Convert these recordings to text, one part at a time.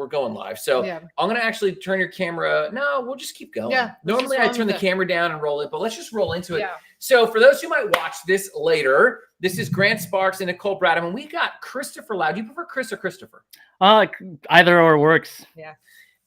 we're going live. So I'm going to actually turn your camera. No, we'll just keep going. Yeah, normally I turn the camera down and roll it, but let's just roll into it. Yeah. So for those who might watch this later, this is Grant Sparks and Nicole Bradham, and we got Christopher Lau. Do you prefer Chris or Christopher? Either or works. Yeah.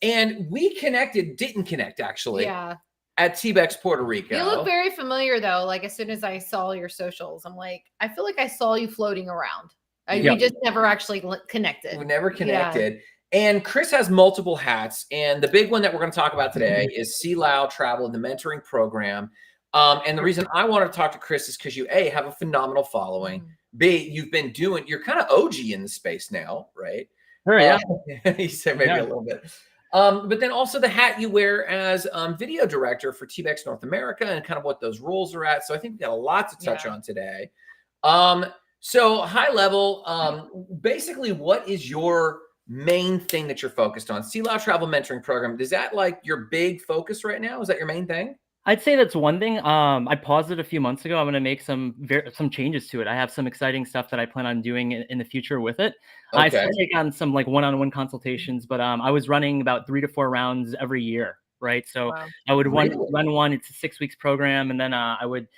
And we didn't connect actually. Yeah. At TBEX Puerto Rico. You look very familiar though. Like as soon as I saw your socials, I'm like, I feel like I saw you floating around. We just never actually connected. We never connected. Yeah. And Chris has multiple hats. And the big one that we're going to talk about today is C. Lau Travel and the mentoring program. And the reason I want to talk to Chris is because you, A, have a phenomenal following. B, you've been you're kind of OG in the space now, right? Sure, yeah. You said maybe a little bit. But then also the hat you wear as video director for TBEX North America and kind of what those roles are at. So I think we got a lot to touch on today. So high level, basically, what is your main thing that you're focused on? C. Lau Travel Mentoring Program. Is that like your big focus right now? Is that your main thing? I'd say that's one thing. I paused it a few months ago. I'm going to make some changes to it. I have some exciting stuff that I plan on doing in the future with it. Okay. I still take on some like one-on-one consultations, but I was running about 3 to 4 rounds every year, right? So I would run one. It's a 6 weeks program, and then I would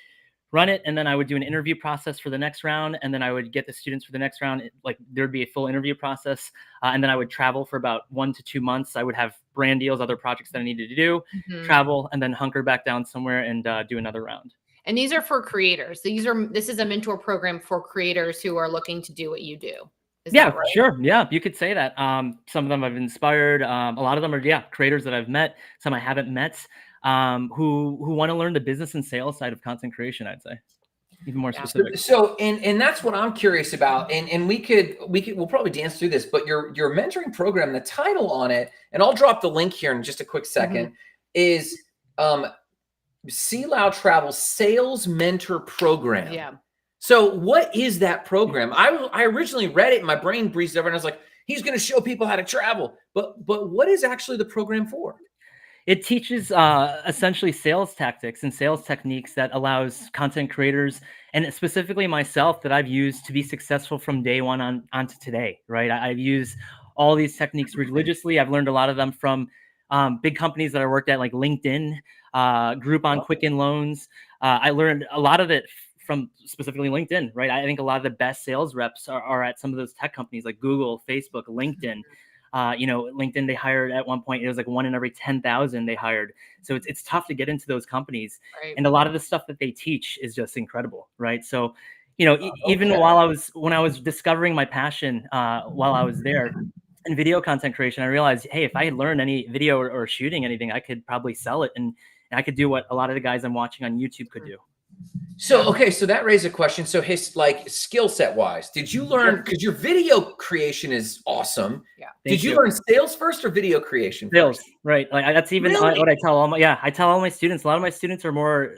run it, and then I would do an interview process for the next round, and then I would get the students for the next round. Like there'd be a full interview process, and then I would travel for about 1 to 2 months. I would have brand deals, other projects that I needed to do, travel, and then hunker back down somewhere and do another round. And these are for creators. This is a mentor program for creators who are looking to do what you do. Is that right? Sure. Yeah, you could say that. Some of them I've inspired. A lot of them are creators that I've met. Some I haven't met. Who want to learn the business and sales side of content creation, I'd say, even more specific. So, and that's what I'm curious about. And we'll probably dance through this, but your mentoring program, the title on it, and I'll drop the link here in just a quick second, is C. Lau Travel Sales Mentor Program. Yeah. So what is that program? I originally read it and my brain breezed over and I was like, he's going to show people how to travel. But what is actually the program for? It teaches essentially sales tactics and sales techniques that allows content creators, and specifically myself, that I've used to be successful from day one on to today, right? I've used all these techniques religiously. I've learned a lot of them from big companies that I worked at, like LinkedIn, Groupon, Quicken Loans. I learned a lot of it from specifically LinkedIn, right? I think a lot of the best sales reps are at some of those tech companies like Google, Facebook, LinkedIn. LinkedIn, they hired at one point, it was like 1 in every 10,000 they hired. So it's tough to get into those companies. Right. And a lot of the stuff that they teach is just incredible, right? So, even when I was discovering my passion while I was there in video content creation, I realized, hey, if I had learned any video or shooting anything, I could probably sell it. And I could do what a lot of the guys I'm watching on YouTube could do. So, okay. So that raised a question. So skill set wise, did you learn, because your video creation is awesome. Yeah. Did you learn sales first or video creation first? Sales, right. Like that's even what I tell I tell all my students. A lot of my students are more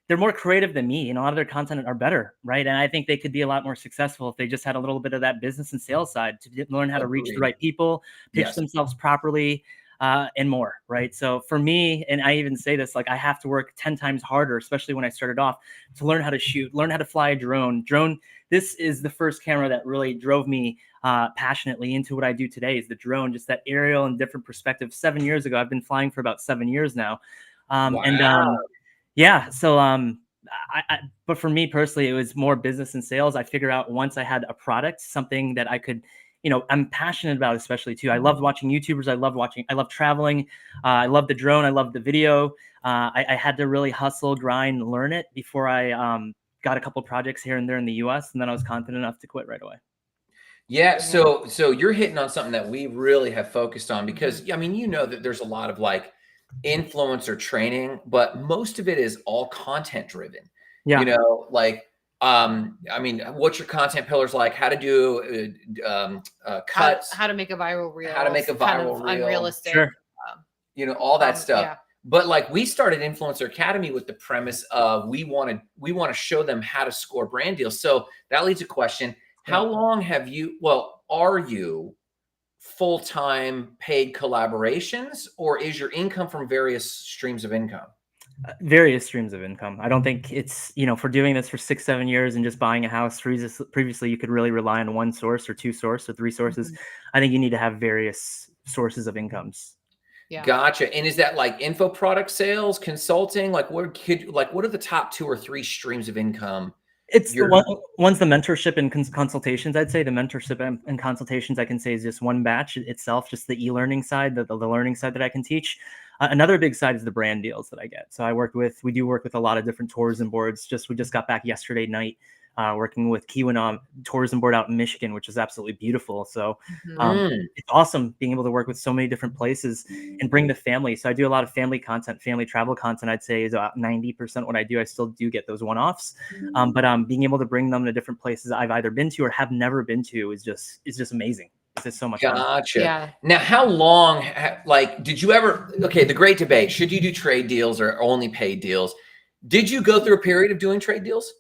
they're more creative than me, and a lot of their content are better, right? And I think they could be a lot more successful if they just had a little bit of that business and sales side to learn how to reach the right people, pitch themselves properly, and more, right? So for me, and I even say this, like I have to work 10 times harder, especially when I started off, to learn how to shoot, learn how to fly a drone. This is the first camera that really drove me passionately into what I do today, is the drone, just that aerial and different perspective. 7 years ago, I've been flying for about 7 years now. But for me personally, it was more business and sales. I figured out once I had a product, something that I could, I'm passionate about, especially too. I loved watching YouTubers. I love traveling. I love the drone. I love the video. I had to really hustle, grind, learn it before I got a couple projects here and there in the US. And then I was confident enough to quit right away. Yeah. So you're hitting on something that we really have focused on, because that there's a lot of like influencer training, but most of it is all content driven. Yeah. What's your content pillars like? How to do cuts? How to make a viral reel? How to make a viral reel? Unrealistic. Sure. All that stuff. Yeah. But like we started Influencer Academy with the premise of we want to show them how to score brand deals. So that leads to a question: how long are you full-time paid collaborations, or is your income from various streams of income? Various streams of income. I don't think it's, for doing this for 6, 7 years and just buying a house. Previously, you could really rely on one source or two sources or three sources. I think you need to have various sources of incomes. Yeah. Gotcha. And is that like info product sales, consulting? Like what are the top 2 or 3 streams of income? It's one's the mentorship and consultations. I'd say the mentorship and consultations I can say is just one batch itself, just the e-learning side, the learning side that I can teach. Another big side is the brand deals that I get. So we do work with a lot of different tourism boards. We just got back yesterday night, working with Keweenaw tourism board out in Michigan, which is absolutely beautiful. So it's awesome being able to work with so many different places and bring the family. So I do a lot of family content, family travel content. I'd say is about 90% what I do. I still do get those one-offs, but being able to bring them to different places I've either been to or have never been to is just amazing. It's just so much fun. Gotcha. Yeah. Now, how long, did you ever, the great debate, should you do trade deals or only paid deals? Did you go through a period of doing trade deals?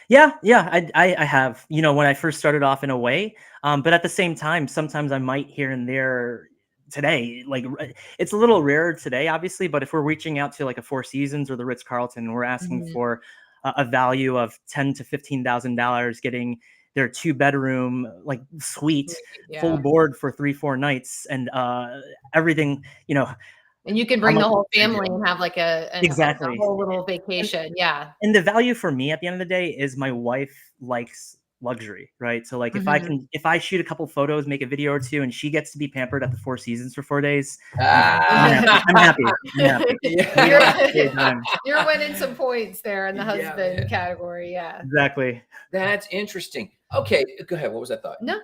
Yeah, I have, when I first started off in a way, but at the same time, sometimes I might here and there today, like it's a little rarer today, obviously, but if we're reaching out to like a Four Seasons or the Ritz-Carlton, we're asking for a value of $10,000 to $15,000, getting their 2-bedroom like suite full board for 3-4 nights and everything, and you can bring the whole family and have like a whole little vacation. And the value for me at the end of the day is my wife likes luxury, right? So like if I shoot a couple photos, make a video or two, and she gets to be pampered at the Four Seasons for 4 days, I'm happy. You're winning some points there in the husband category. Yeah, exactly. That's interesting. Okay, go ahead. What was that thought? No.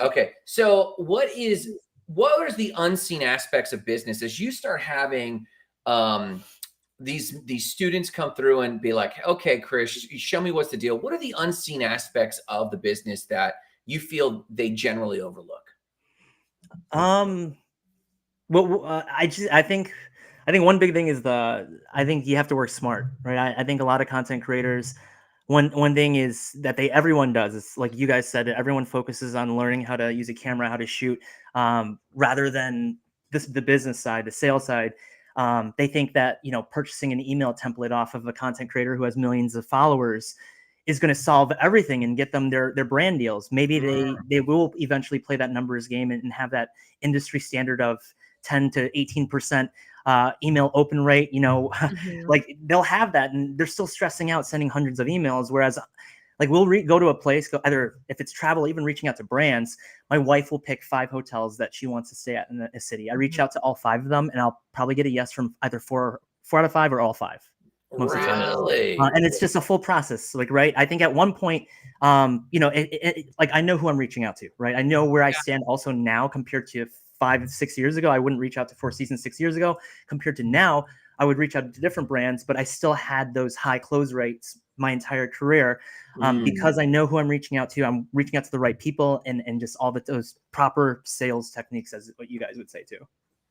Okay, so what is the unseen aspects of business as you start having these students come through and be like, okay, Chris, show me what's the deal. What are the unseen aspects of the business that you feel they generally overlook? I think one big thing is I think you have to work smart, right? I think a lot of content creators, one thing is that everyone does. It's like you guys said, everyone focuses on learning how to use a camera, how to shoot, rather than the business side, the sales side. They think that, purchasing an email template off of a content creator who has millions of followers is going to solve everything and get them their brand deals. Maybe they will eventually play that numbers game and have that industry standard of 10 to 18% email open rate, like they'll have that and they're still stressing out sending hundreds of emails. Whereas like we'll go to a place, either if it's travel, even reaching out to brands, my wife will pick 5 hotels that she wants to stay at in a city. I reach out to all 5 of them and I'll probably get a yes from either 4 out of 5 or all 5. Most of the time. And it's just a full process. Like, right. I think at one point, like I know who I'm reaching out to, right? I know where I stand also now compared to 5, 6 years ago. I wouldn't reach out to Four Seasons 6 years ago. Compared to now, I would reach out to different brands, but I still had those high close rates my entire career because I know who I'm reaching out to. I'm reaching out to the right people and just all those proper sales techniques, as what you guys would say too.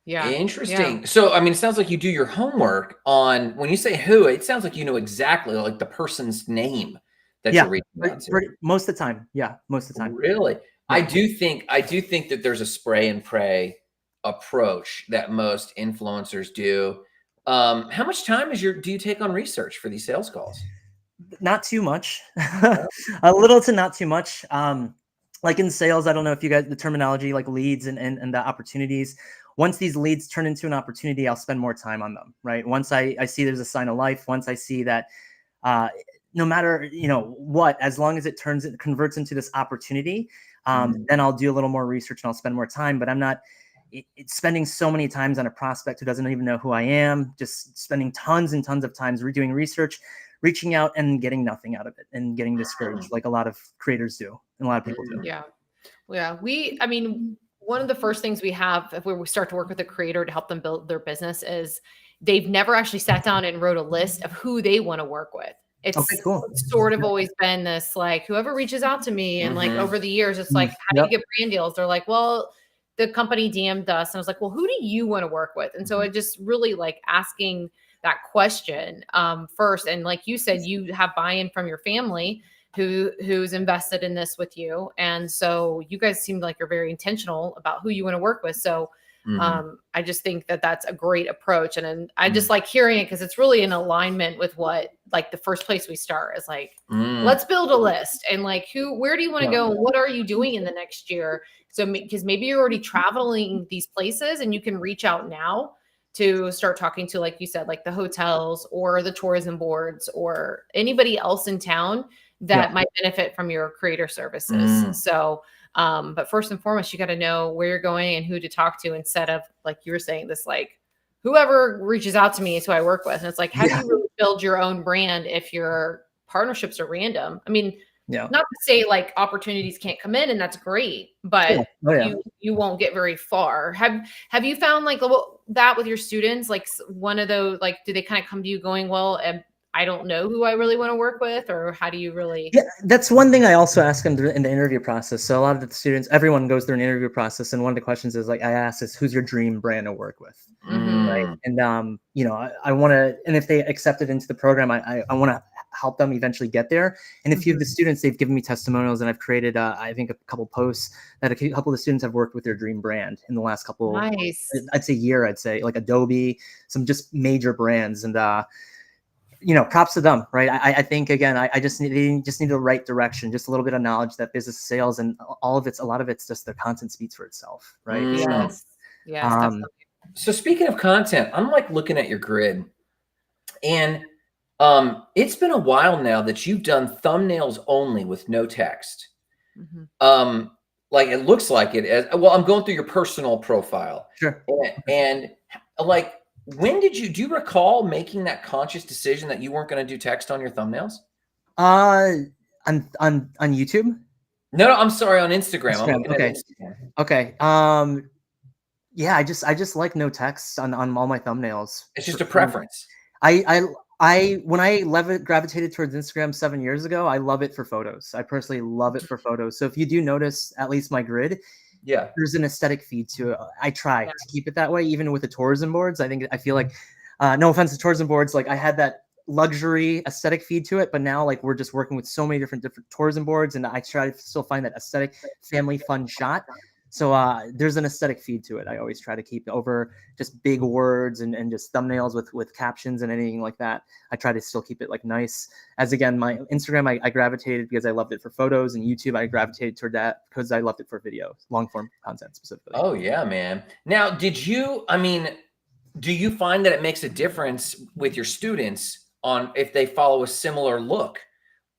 Yeah. Interesting. Yeah. So, I mean, it sounds like you do your homework on when you say who, it sounds like you know exactly like the person's name that you're reaching out to. Most of the time. Yeah. Most of the time. Really? Yeah. I do think that there's a spray and pray approach that most influencers do. How much time do you take on research for these sales calls? Not too much, a little to not too much. Like in sales, I don't know if you guys, the terminology like leads and the opportunities. Once these leads turn into an opportunity, I'll spend more time on them, right? Once I see there's a sign of life, once I see that no matter, what, as long as it converts into this opportunity, then I'll do a little more research and I'll spend more time, but I'm not spending so many times on a prospect who doesn't even know who I am, just spending tons and tons of times doing research, reaching out and getting nothing out of it and getting discouraged like a lot of creators do and a lot of people do. Yeah. I mean, one of the first things we have if we start to work with a creator to help them build their business is they've never actually sat down and wrote a list of who they want to work with. It's sort of always been this, like, whoever reaches out to me and like over the years, it's like, how do you get brand deals? They're like, well, the company DM'd us. And I was like, well, who do you want to work with? And so it just really like asking that question first. And like you said, you have buy-in from your family who's invested in this with you. And so you guys seem like you're very intentional about who you want to work with. So I just think that that's a great approach. And I just like hearing it because it's really in alignment with what, like, the first place we start is like, let's build a list and like, where do you want to go? And what are you doing in the next year? So, because maybe you're already traveling these places and you can reach out now to start talking to, like you said, like the hotels or the tourism boards or anybody else in town that might benefit from your creator services. So, but first and foremost, you got to know where you're going and who to talk to instead of, like you were saying, this, like, whoever reaches out to me is who I work with. And it's like, how do you really build your own brand if your partnerships are random? I mean, not to say like opportunities can't come in, and that's great, but you won't get very far. Have you found like that with your students? Like one of those, like, do they kind of come to you going, well, I don't know who I really want to work with, or how do you really? Yeah, that's one thing I also ask them in the interview process. So a lot of the students, everyone goes through an interview process, and one of the questions is like, I ask is, who's your dream brand to work with? Right. And you know, I want to, and if they accept it into the program, I want to help them eventually get there. And a few of the students, they've given me testimonials, and I've created, I think, a couple posts that a couple of the students have worked with their dream brand in the last couple, I'd say year, I'd say like Adobe, some just major brands, and you know, props to them, right? I think again, they just need the right direction, just a little bit of knowledge that business sales and a lot of it's just the content speaks for itself, right? Yes, definitely. So speaking of content, I'm like looking at your grid, and it's been a while now that you've done thumbnails only with no text. Like it looks like it as well. I'm going through your personal profile. Sure. And like, when do you recall making that conscious decision that you weren't going to do text on your thumbnails? On YouTube? No, I'm sorry, on Instagram. Okay. Okay. Yeah, I just like no text on all my thumbnails. It's just a preference. When I gravitated towards Instagram 7 years ago, I love it for photos. I personally love it for photos. So if you do notice at least my grid, there's an aesthetic feed to it. I try to keep it that way, even with the tourism boards. I feel like, no offense to tourism boards, like I had that luxury aesthetic feed to it, but now like we're just working with so many different tourism boards, and I try to still find that aesthetic, family fun shot. So there's an aesthetic feed to it. I always try to keep over just big words and just thumbnails with captions and anything like that. I try to still keep it like nice. As again, my Instagram, I gravitated because I loved it for photos, and YouTube, I gravitated toward that because I loved it for video, long form content specifically. Oh yeah, man. Now, do you find that it makes a difference with your students on if they follow a similar look?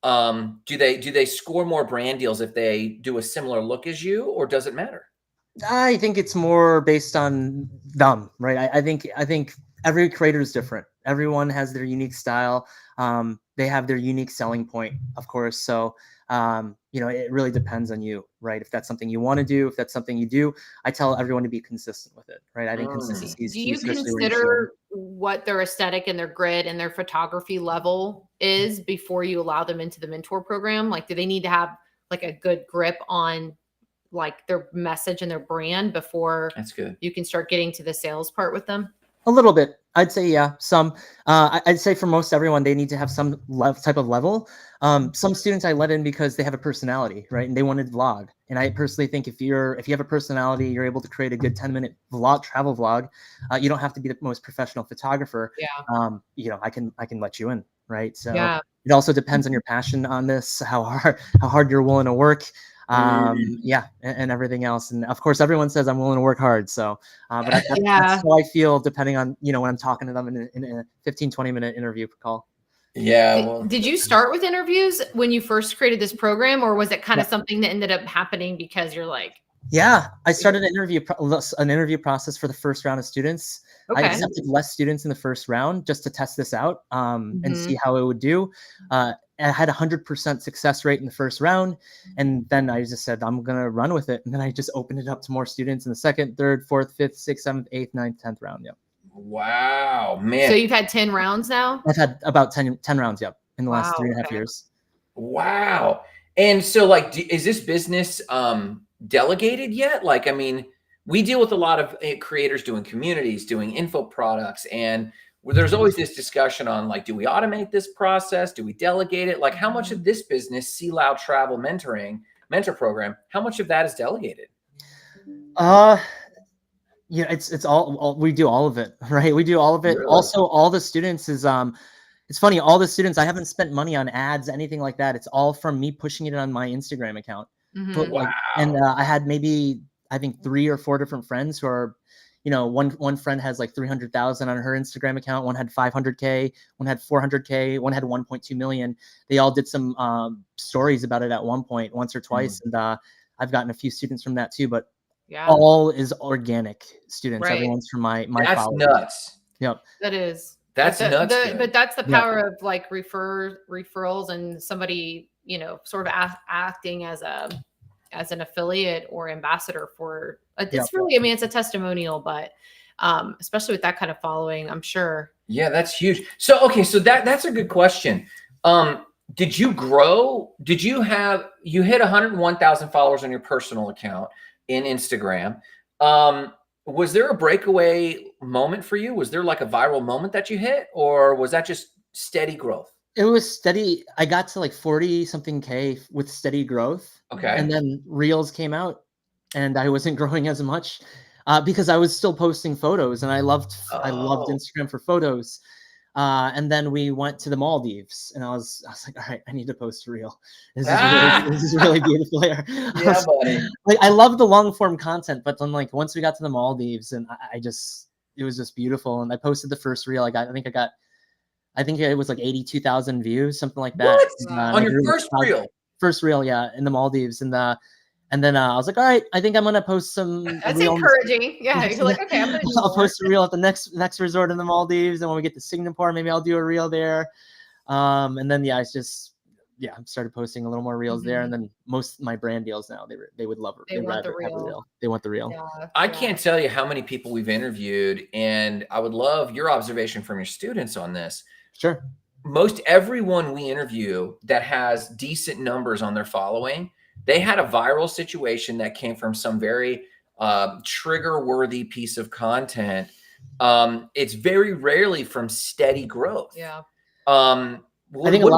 Do they score more brand deals if they do a similar look as you, or does it matter? I think it's more based on them, right? I think every creator is different. Everyone has their unique style. They have their unique selling point, of course. So, you know, it really depends on you, right? If that's something you want to do, if that's something you do, I tell everyone to be consistent with it, right? I think consistency is key. Do you consider what their aesthetic and their grid and their photography level is before you allow them into the mentor program? Like, do they need to have like a good grip on like their message and their brand before you can start getting to the sales part with them? A little bit. I'd say, yeah, some. I'd say for most everyone, they need to have some type of level. Some students I let in because they have a personality, right? And they wanted to vlog. And I personally think if you have a personality, you're able to create a good 10-minute travel vlog. You don't have to be the most professional photographer. Yeah. You know, I can let you in, right? So it also depends on your passion on this, how hard you're willing to work. Yeah, and everything else. And of course, everyone says I'm willing to work hard. So, but that's how I feel, depending on, you know, when I'm talking to them in a 15-20 minute interview call. Yeah. Did you start with interviews when you first created this program, or was it kind of something that ended up happening because you're like? Yeah, I started an interview process for the first round of students. I accepted less students in the first round just to test this out and see how it would do. I had 100% success rate in the first round. And then I just said, I'm going to run with it. And then I just opened it up to more students in the second, third, fourth, fifth, sixth, seventh, eighth, ninth, 10th round. Yep. Wow, man. So you've had 10 rounds now? I've had about 10 rounds. Yep. In the last 3.5 years. Wow. And so like, is this business delegated yet? Like, I mean, we deal with a lot of creators doing communities, doing info products, and there's always this discussion on like, do we automate this process? Do we delegate it? Like, how much of this business, See Loud Travel mentor program, how much of that is delegated? Yeah, it's all we do all of it, right? We do all of it. Really? Also, all the students is it's funny, all the students, I haven't spent money on ads, anything like that. It's all from me pushing it on my Instagram account. Put like, and I had maybe I think 3 or 4 different friends who are, you know, one friend has like 300,000 on her Instagram account. One had 500K, one had 400K, one had 1.2 million. They all did some stories about it at one point, once or twice, and I've gotten a few students from that too. But all is organic students. Right. Everyone's from my That's followers. nuts. Yep. That is. That's nuts. But that's the power of like referrals and somebody, you know, sort of acting as an affiliate or ambassador for it's really, I mean, it's a testimonial, but especially with that kind of following, I'm sure. Yeah, that's huge. So okay, so that's a good question. Did you grow? Did you hit 101,000 followers on your personal account in Instagram? Was there a breakaway moment for you? Was there like a viral moment that you hit, or was that just steady growth? It was steady. I got to like 40 something K with steady growth. Okay. And then Reels came out and I wasn't growing as much because I was still posting photos, and I loved Instagram for photos. And then we went to the Maldives, and I was like, all right, I need to post a reel. This is really beautiful here. Yeah, buddy. Like, I love the long form content, but then like once we got to the Maldives, and it was just beautiful. And I posted the first reel. I think it was like 82,000 views, something like that. On your first reel? First reel, yeah, in the Maldives. And then I was like, all right, I think I'm gonna post some. That's encouraging. Yeah, you're like, okay, I'm gonna do I'll post a reel at the next resort in the Maldives, and when we get to Singapore, maybe I'll do a reel there. And then I started posting a little more reels there, and then most of my brand deals now they would love it. They want the reel. They want the reel. Yeah, I can't tell you how many people we've interviewed, and I would love your observation from your students on this. Sure. Most everyone we interview that has decent numbers on their following, they had a viral situation that came from some very trigger-worthy piece of content. It's very rarely from steady growth. Yeah. I think a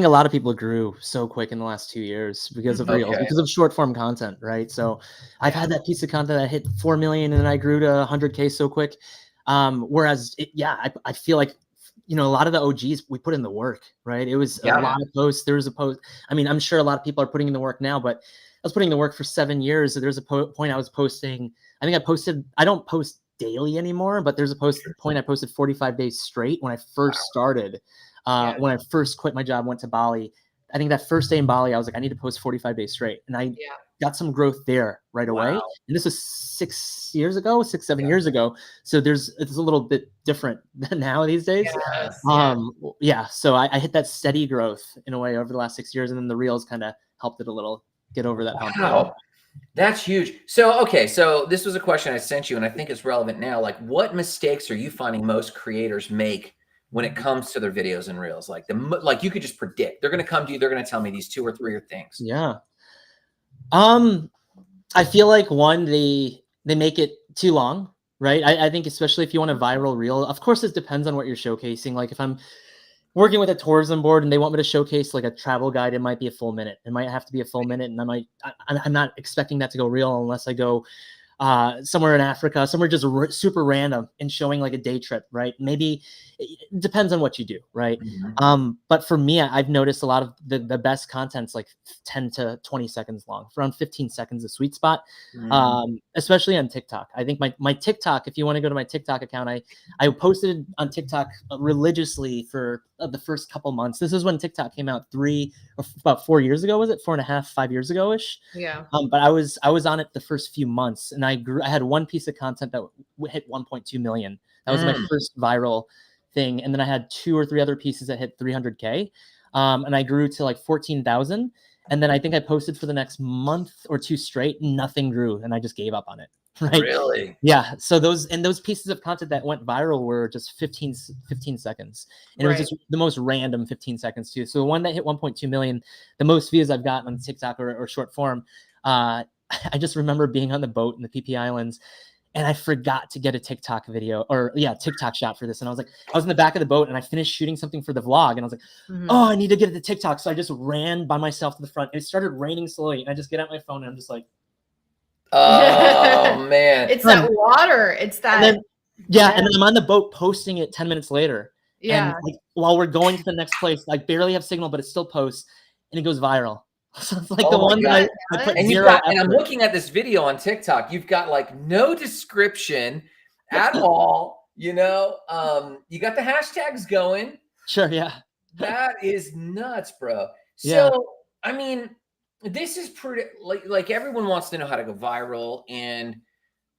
lot of people grew so quick in the last 2 years because of Reels, because of short form content, right? So I've had that piece of content that hit 4 million, and I grew to 100K so quick. Whereas I feel like, you know, a lot of the OGs, we put in the work, right? It was a lot of posts. There was a post. I mean, I'm sure a lot of people are putting in the work now, but I was putting in the work for 7 years. So there's a point I was posting. I don't post daily anymore, but there's a point I posted 45 days straight when I first started. When I first quit my job, went to Bali. I think that first day in Bali, I was like, I need to post 45 days straight. And I got some growth there right away. And this was 7 years ago. So it's a little bit different than now these days. So I hit that steady growth in a way over the last 6 years. And then the Reels kind of helped it a little get over that hump. Wow. That's huge. So this was a question I sent you, and I think it's relevant now. Like, what mistakes are you finding most creators make when it comes to their videos and reels? Like you could just predict they're going to come to you. They're going to tell me these 2 or 3 things. Yeah. I feel like they make it too long, right? I think especially if you want a viral reel, of course, it depends on what you're showcasing. Like if I'm working with a tourism board and they want me to showcase like a travel guide, it might be a full minute. It might have to be a full minute. And I'm not expecting that to go real unless I go somewhere in Africa, somewhere just super random and showing like a day trip, right? Maybe it depends on what you do, right? But for me, I've noticed a lot of the best content's like 10 to 20 seconds long, around 15 seconds, a sweet spot, especially on TikTok. I think my TikTok, if you want to go to my TikTok account, I posted on TikTok religiously for the first couple months. This is when TikTok came out about 4 years ago, was it 4.5, 5 years ago-ish? Yeah. But I was on it the first few months, and I had one piece of content that hit 1.2 million. That was my first viral thing. And then I had 2 or 3 other pieces that hit 300K. And I grew to like 14,000. And then I think I posted for the next month or 2 straight, nothing grew. And I just gave up on it. Right. Really? Yeah. So those pieces of content that went viral were just 15 seconds. And it was just the most random 15 seconds too. So the one that hit 1.2 million, the most views I've gotten on TikTok or short form, I just remember being on the boat in the PP Islands, and I forgot to get a TikTok TikTok shot for this. And I was in the back of the boat, and I finished shooting something for the vlog, and I was like, oh, I need to get it to TikTok. So I just ran by myself to the front, and it started raining slowly. And I just get out my phone, and I'm just like, oh man. It's that water. It's that. And then I'm on the boat posting it 10 minutes later. Yeah. And like, while we're going to the next place, I barely have signal, but it still posts and it goes viral. So it's like the one that I put and zero effort. And I'm looking at this video on TikTok. You've got like no description at all. You know, you got the hashtags going. Sure, yeah. That is nuts, bro. So, Yeah. I mean, this is pretty like everyone wants to know how to go viral, and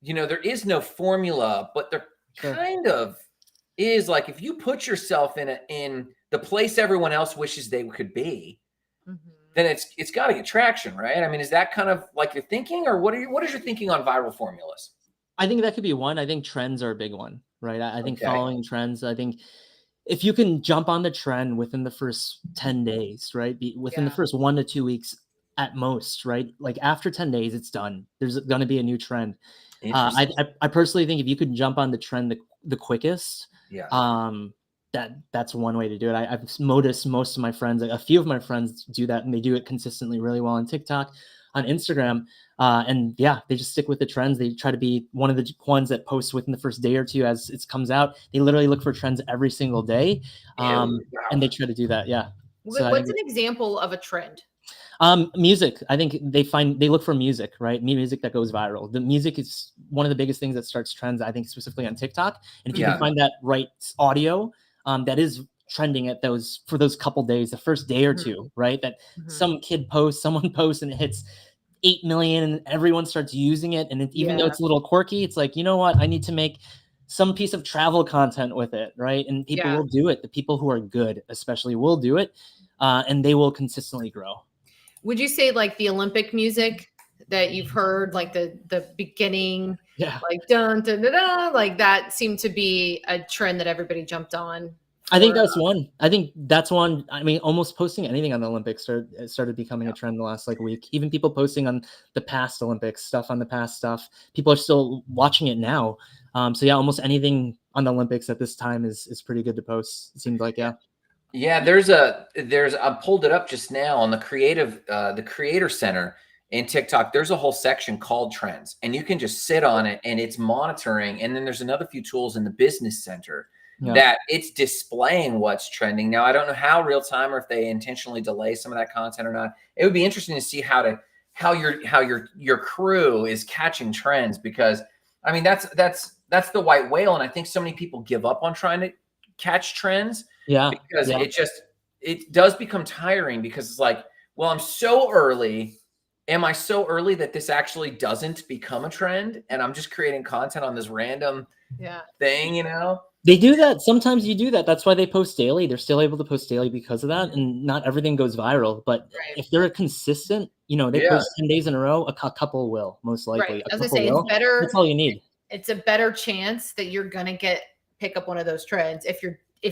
you know, there is no formula, but there kind of is. Like if you put yourself in the place everyone else wishes they could be, then it's got to get traction, right? I mean, is that kind of like your thinking, or what is your thinking on viral formulas? I think that could be one. I think trends are a big one, right? I think following trends. I think if you can jump on the trend within the first 10 days, right? Within the first 1 to 2 weeks at most, right? Like after 10 days, it's done. There's going to be a new trend. I personally think if you could jump on the trend the quickest, that's one way to do it. I've noticed most of my friends, a few of my friends do that, and they do it consistently really well on TikTok, on Instagram. And yeah, they just stick with the trends. They try to be one of the ones that posts within the first day or two as it comes out. They literally look for trends every single day. And they try to do that. Yeah. What's an example of a trend? Music. I think they look for music, right? Music that goes viral. The music is one of the biggest things that starts trends, I think, specifically on TikTok. And if you can find that right audio, that is trending at for those couple days, the first day or two, right? That someone posts and it hits 8 million and everyone starts using it. And even though it's a little quirky, it's like, you know what? I need to make some piece of travel content with it, right? And people will do it. The people who are good, especially, will do it. And they will consistently grow. Would you say like the Olympic music that you've heard, like the beginning, like dun, dun, dun, dun, like that seemed to be a trend that everybody jumped on? I think that's one. I mean, almost posting anything on the Olympics started becoming a trend in the last week. Even people posting on the past Olympics stuff, people are still watching it now. So yeah, almost anything on the Olympics at this time is pretty good to post. It seems like, Yeah, I pulled it up just now on the Creator Center in TikTok. There's a whole section called Trends, and you can just sit on it and it's monitoring. And then there's another few tools in the Business Center that it's displaying what's trending. Now, I don't know how real time or if they intentionally delay some of that content or not. It would be interesting to see how your crew is catching trends, because I mean, that's the white whale. And I think so many people give up on trying to catch trends. Yeah. Because it does become tiring, because it's like, well, I'm so early. Am I so early that this actually doesn't become a trend and I'm just creating content on this random thing, you know? They do that. Sometimes you do that. That's why they post daily. They're still able to post daily because of that. And not everything goes viral. But if they're consistent, they post 10 days in a row, a couple will, most likely. Right. As I say, it's better. That's all you need. It's a better chance that you're going to pick up one of those trends if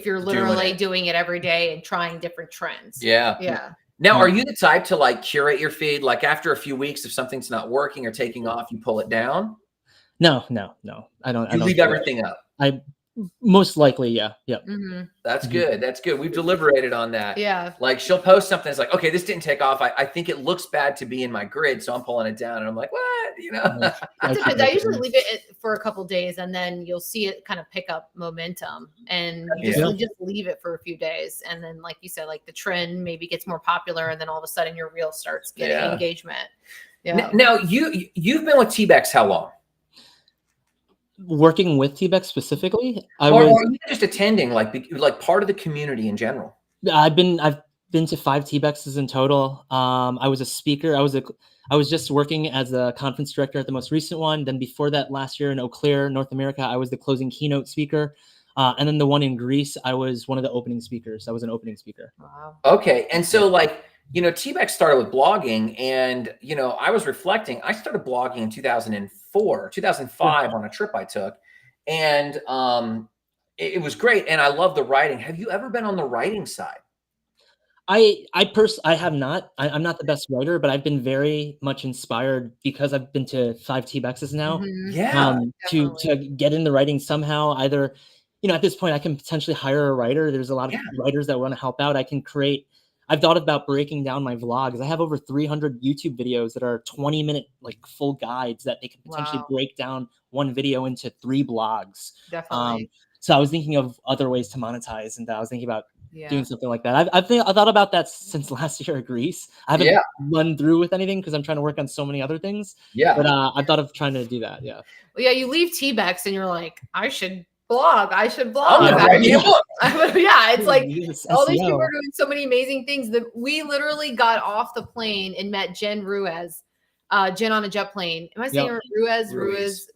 you're literally doing it every day and trying different trends. Yeah. Now, are you the type to curate your feed? Like after a few weeks, if something's not working or taking off, you pull it down? No. I don't. You leave everything up. Most likely, yeah. That's good. That's good. We've deliberated on that. Yeah. Like she'll post something. It's like, okay, this didn't take off. I think it looks bad to be in my grid, so I'm pulling it down. And I'm like, what? I usually leave it for a couple of days, and then you'll see it kind of pick up momentum, and you just leave it for a few days, and then, like you said, like the trend maybe gets more popular, and then all of a sudden your reel starts getting engagement. Yeah. Now you've been with TBEX how long? Working with TBEX specifically, or even just attending, like part of the community in general? I've been to 5 TBEXs in total. I was a speaker. I was just working as a conference director at the most recent one. Then before that, last year in Eau Claire, North America, I was the closing keynote speaker. And then the one in Greece, I was one of the opening speakers. I was an opening speaker. Wow. Okay, and so TBEX started with blogging, and I was reflecting. I started blogging in 2005 on a trip I took, and it was great, and I love the writing. Have you ever been on the writing side? I have not. I'm not the best writer, but I've been very much inspired because I've been to 5 TBEXs now. To get in the writing somehow. Either, at this point, I can potentially hire a writer. There's a lot of writers that want to help out. I can create I've thought about breaking down my vlogs. I have over 300 YouTube videos that are 20-minute like full guides that they can potentially break down one video into 3 blogs. Definitely. So I was thinking of other ways to monetize, and I was thinking about doing something like that. I thought about that since last year at Greece. I haven't run through with anything because I'm trying to work on so many other things. But I thought of trying to do that. Yeah. Well, yeah, you leave TBEX and you're like, I should blog. I should blog. I'm gonna write me a book. Yeah, it's like all these SEO. people are doing so many amazing things that we literally got off the plane and met Jen Ruiz, Jen on a jet plane. Am I saying her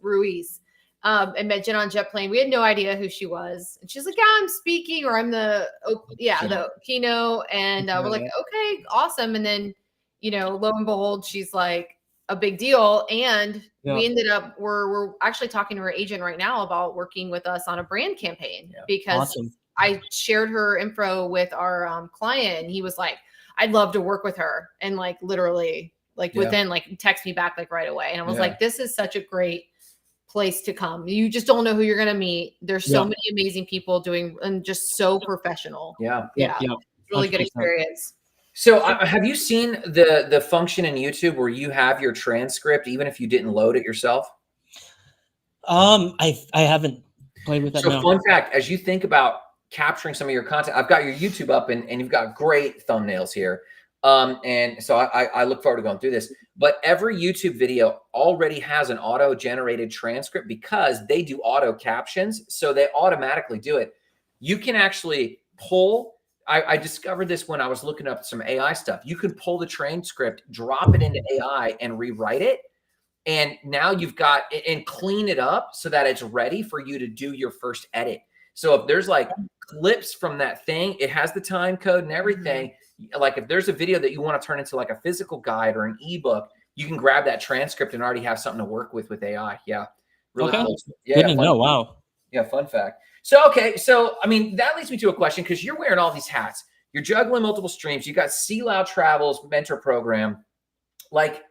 Ruiz? And met Jen on a jet plane. We had no idea who she was. And she's like, yeah, I'm speaking, or I'm the keynote. And we're like, okay, awesome. And then, you know, lo and behold, she's like a big deal. And we ended up, we're actually talking to her agent right now about working with us on a brand campaign because I shared her info with our client, and he was like, I'd love to work with her. And like, literally like within like text me back like right away. And I was like, this is such a great place to come. You just don't know who you're going to meet. There's so many amazing people doing and just so professional. It's really 100%. Good experience. So have you seen the function in YouTube where you have your transcript even if you didn't load it yourself? I haven't played with that. So fun fact, as you think about capturing some of your content, I've got your YouTube up and you've got great thumbnails here. And so I look forward to going through this, but every YouTube video already has an auto-generated transcript because they do auto captions. So they automatically do it. You can actually pull, I discovered this when I was looking up some AI stuff. You can pull the transcript, drop it into AI and rewrite it. And now you've got, and clean it up so that it's ready for you to do your first edit. So if there's like clips from that thing, it has the time code and everything. Like if there's a video that you want to turn into like a physical guide or an ebook, you can grab that transcript and already have something to work with AI. Yeah. Really cool. Good to know. Wow. Yeah. Fun fact. So, okay. So, I mean, that leads me to a question because you're wearing all these hats. You're juggling multiple streams. You got Sea Loud Travels mentor program. Like,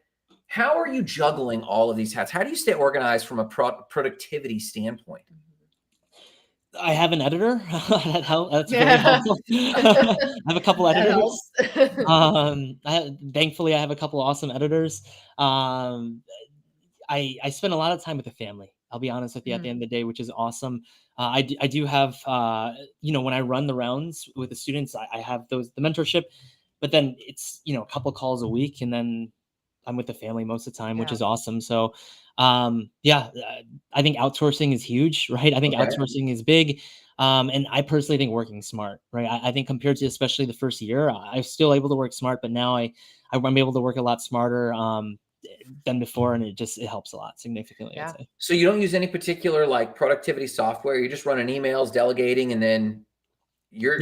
how are you juggling all of these hats? How do you stay organized from a productivity standpoint? I have an editor. That's very helpful. I have a couple editors. Thankfully, I have a couple awesome editors. I spend a lot of time with the family. I'll be honest with you at the end of the day, which is awesome. I do have, you know, when I run the rounds with the students, I have the mentorship, but then it's, you know, a couple calls a week, and then I'm with the family most of the time, which is awesome. So, I think outsourcing is huge, right? I think outsourcing is big. And I personally think working smart, right? I think compared to especially the first year, I'm still able to work smart, but now I'm able to work a lot smarter than before. And it helps a lot significantly. I'd say. So you don't use any particular like productivity software. You're just running emails, delegating, and then you're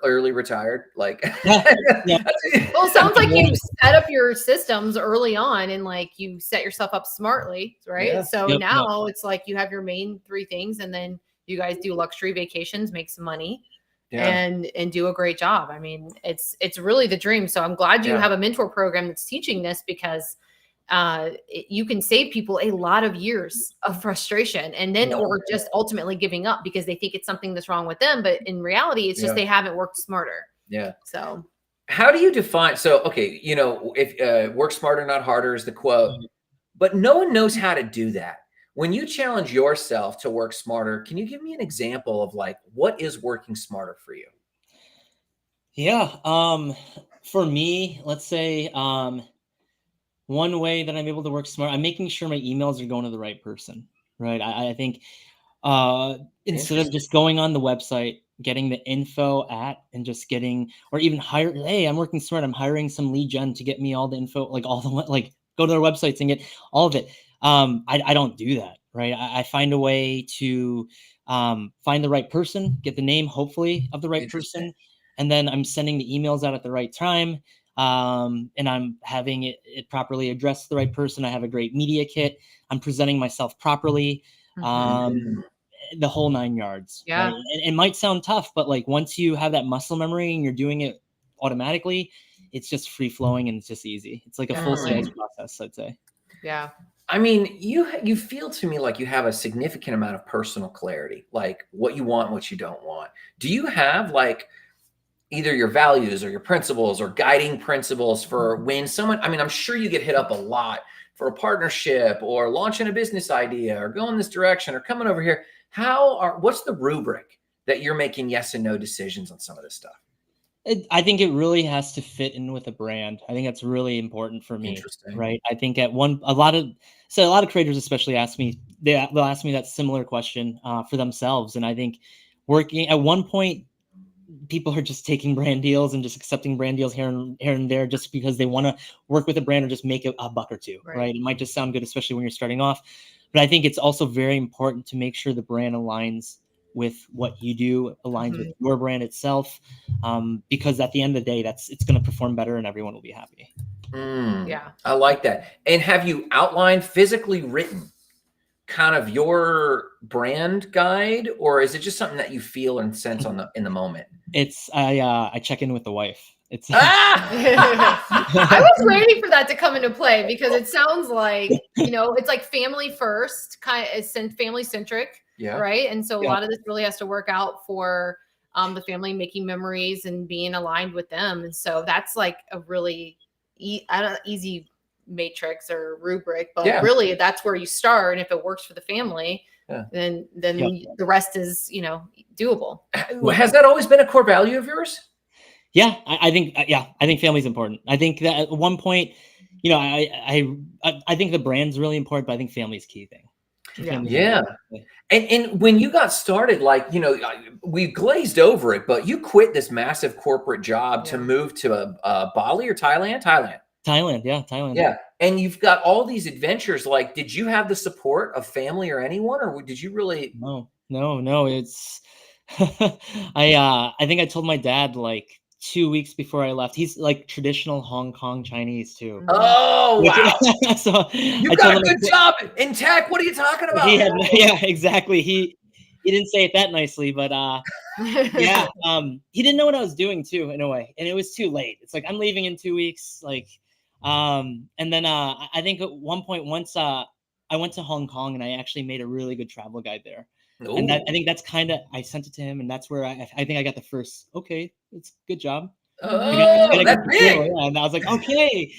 early retired. Like, well, it sounds like you set up your systems early on and like you set yourself up smartly, right? So now it's like you have your main 3 things, and then you guys do luxury vacations, make some money, and do a great job. I mean, it's really the dream. So I'm glad you have a mentor program that's teaching this, because you can save people a lot of years of frustration and then or just ultimately giving up because they think it's something that's wrong with them, but in reality it's just they haven't worked smarter. So how do you define, so okay, you know, if work smarter not harder is the quote, but no one knows how to do that. When you challenge yourself to work smarter, can you give me an example of like what is working smarter for you? For me, let's say one way that I'm able to work smart, I'm making sure my emails are going to the right person, right? I think instead of just going on the website, getting the info and just getting, or even hire, hey, I'm working smart, I'm hiring some lead gen to get me all the info, like all the, like go to their websites and get all of it. I don't do that, right? I find a way to find the right person, get the name, hopefully, of the right person, and then I'm sending the emails out at the right time. And I'm having it properly addressed to the right person. I have a great media kit. I'm presenting myself properly. The whole 9 yards. Right? And it might sound tough, but like once you have that muscle memory and you're doing it automatically, it's just free flowing and it's just easy. It's like a full sales process, I'd say. Yeah. I mean, you feel to me like you have a significant amount of personal clarity, like what you want, what you don't want. Do you have like either your values or your principles or guiding principles for when someone, I mean, I'm sure you get hit up a lot for a partnership or launching a business idea or going this direction or coming over here. What's the rubric that you're making yes and no decisions on some of this stuff? I think it really has to fit in with a brand. I think that's really important for me. Interesting. Right. I think a lot of creators especially they'll ask me that similar question for themselves. And I think working at one point, people are just taking brand deals and just accepting brand deals here and there just because they want to work with a brand or just make a buck or two. Right. It might just sound good, especially when you're starting off. But I think it's also very important to make sure the brand aligns with what you do, aligns with your brand itself, because at the end of the day, it's going to perform better and everyone will be happy. Yeah, I like that. And have you outlined, physically written, kind of your brand guide, or is it just something that you feel and sense in the moment? It's I check in with the wife. It's I was waiting for that to come into play because it sounds like, it's like family first, kind of it's family centric. Yeah. Right. And so a lot of this really has to work out for the family, making memories and being aligned with them. And so that's like a really easy matrix or rubric, but really that's where you start. And if it works for the family, then the rest is, doable. Has that always been a core value of yours? Yeah, I think family's important. I think that at one point, I think the brand's really important, but I think family's key thing. Yeah. And when you got started, like, we glazed over it, but you quit this massive corporate job to move to Bali or Thailand? Thailand. Yeah. And you've got all these adventures. Like, did you have the support of family or anyone, or did you really? No. It's, I think I told my dad like 2 weeks before I left. He's like traditional Hong Kong Chinese too. Oh, wow. So you got a good job in tech. What are you talking about? Yeah, exactly. He didn't say it that nicely, but yeah. He didn't know what I was doing too, in a way. And it was too late. It's like, I'm leaving in 2 weeks. Like, and then I think at one point, once I went to Hong Kong and I actually made a really good travel guide there. Ooh. And I think that's kind of, I sent it to him, and that's where I think I got the first, okay, it's good job. Oh, that's big. And I was like, okay.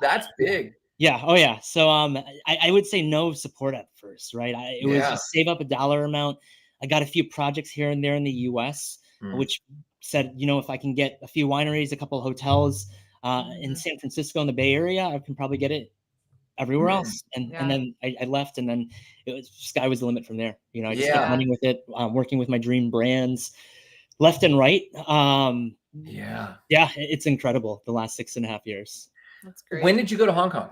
That's big. Yeah. Oh yeah. So I would say no support at first, right? It was just save up a dollar amount. I got a few projects here and there in the US, which said, if I can get a few wineries, a couple of hotels in San Francisco in the Bay Area, I can probably get it everywhere else. And then I left, and then sky was the limit from there. I just kept running with it, working with my dream brands left and right. It's incredible. The last 6.5 years. That's great. When did you go to Hong Kong?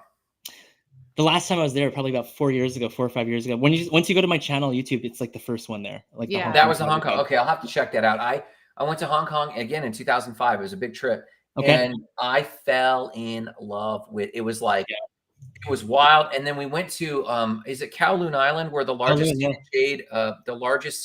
The last time I was there, probably about 4 or 5 years ago. Once you go to my channel, YouTube, it's like the first one there. Like that was the Hong Kong. Okay, I'll have to check that out. I went to Hong Kong again in 2005. It was a big trip, and I fell in love with. It was like it was wild. And then we went to is it Kowloon Island, where the largest the largest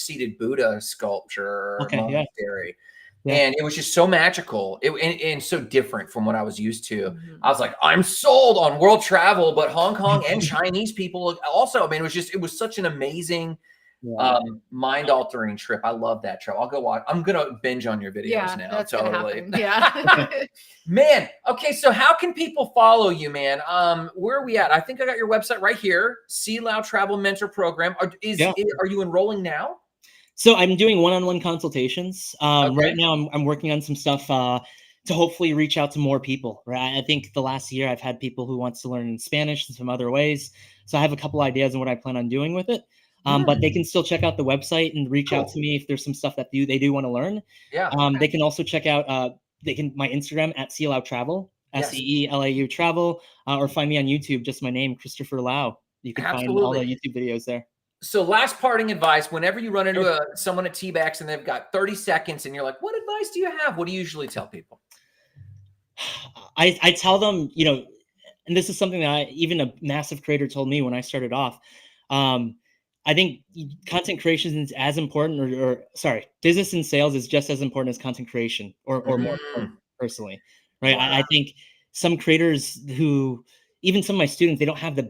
seated Buddha sculpture monastery. And it was just so magical and so different from what I was used to. I was like, I'm sold on world travel, but Hong Kong and Chinese people also. I mean, it was such an amazing, mind-altering trip. I love that trip. I'll go watch. I'm going to binge on your videos now. That's totally. Yeah. Man. Okay. So how can people follow you, man? Where are we at? I think I got your website right here. Sea Lao Travel Mentor Program. Are you enrolling now? So I'm doing one-on-one consultations. Right now I'm working on some stuff to hopefully reach out to more people. Right. I think the last year I've had people who wants to learn Spanish in some other ways. So I have a couple ideas on what I plan on doing with it. But they can still check out the website and reach out to me if there's some stuff that they do want to learn. Yeah. They can also check out my Instagram at Sea Lao Travel, SEELAU Travel, or find me on YouTube, just my name, Christopher Lau. You can find all the YouTube videos there. So last parting advice, whenever you run into someone at TBEX and they've got 30 seconds and you're like, what advice do you have? What do you usually tell people? I tell them, and this is something that even a massive creator told me when I started off. I think content creation is as important, business and sales is just as important as content creation or more personally, right? Wow. I think some creators who, even some of my students, they don't have they're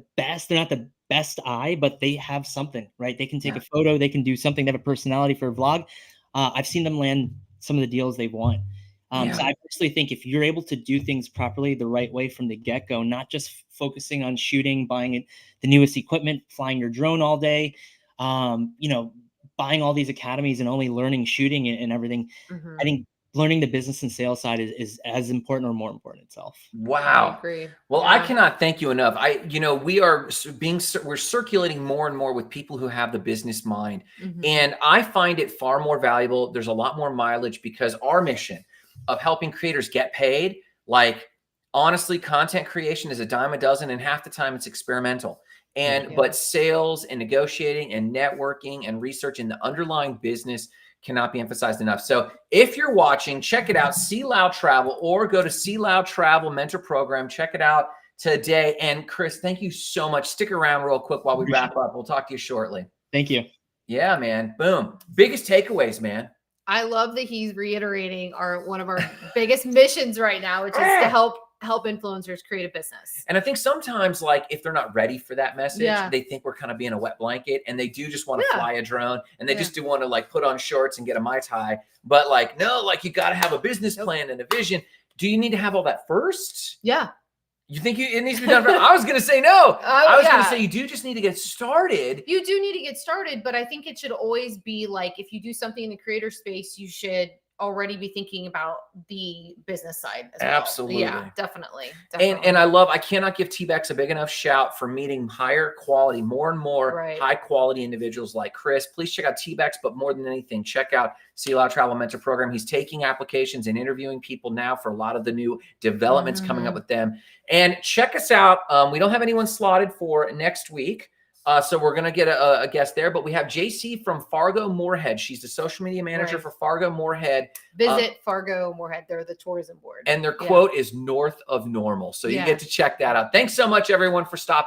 not the best eye, but they have something, right? They can take a photo, they can do something, they have a personality for a vlog. I've seen them land some of the deals they've won. So I personally think if you're able to do things properly the right way from the get-go, not just focusing on shooting, buying the newest equipment, flying your drone all day, you know, buying all these academies and only learning shooting and everything, I think learning the business and sales side is as important or more important itself. Wow. I agree. Well, I cannot thank you enough. We're circulating more and more with people who have the business mind. And I find it far more valuable. There's a lot more mileage because our mission of helping creators get paid, like honestly, content creation is a dime a dozen, and half the time it's experimental. But sales and negotiating and networking and research in the underlying business cannot be emphasized enough. So if you're watching, check it out, See Loud Travel, or go to See Loud Travel Mentor Program. Check it out today. And Chris, thank you so much. Stick around real quick while we wrap up. We'll talk to you shortly. Thank you. Yeah, man. Boom. Biggest takeaways, man. I love that he's reiterating one of our biggest missions right now, which is to help influencers create a business. And I think sometimes, like, if they're not ready for that message, they think we're kind of being a wet blanket, and they do just want to fly a drone, and they just do want to like put on shorts and get a Mai Tai. But like, no, like you got to have a business plan and a vision. Do you need to have all that first? Yeah. You think it needs to be done? I was going to say no. I was going to say you do just need to get started. You do need to get started, but I think it should always be like, if you do something in the creator space, you should already be thinking about the business side as well. Absolutely. Yeah, definitely. And I cannot give TBEX a big enough shout for meeting higher quality, more and more high quality individuals like Chris. Please check out TBEX, but more than anything, check out See Loud Travel Mentor Program. He's taking applications and interviewing people now for a lot of the new developments coming up with them. And check us out. We don't have anyone slotted for next week. So we're going to get a guest there, but we have JC from Fargo Moorhead. She's the social media manager for Fargo Moorhead. Visit Fargo Moorhead. They're the tourism board. And their quote is north of normal. So you get to check that out. Thanks so much, everyone, for stopping.